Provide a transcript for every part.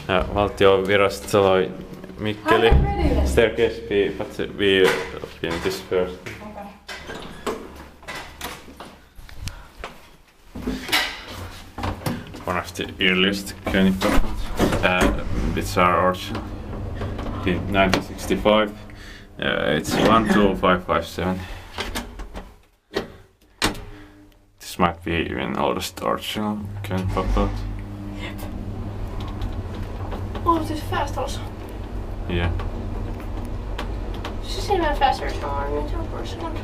Ja valtio Virastotalo Mikkeli. Staircase B, but we open this first. Okay. One of the earliest Kone buildings, which are original in 1965. It's 12557. This might be even oldest original Kone built. Yep. Oh, this is fast also. Yeah. This is even faster than our meter per second.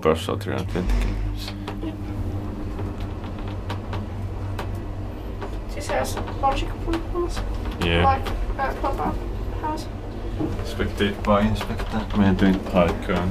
Also 320 kilograms. Yep. This has logic points. Yeah. Like Papa has. Inspected by inspector. Meidän tuli haikkaan.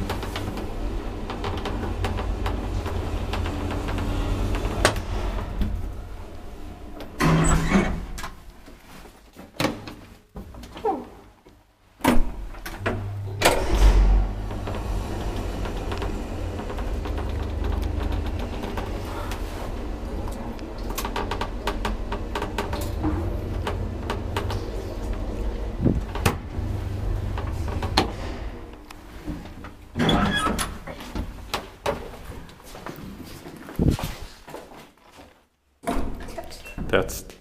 That's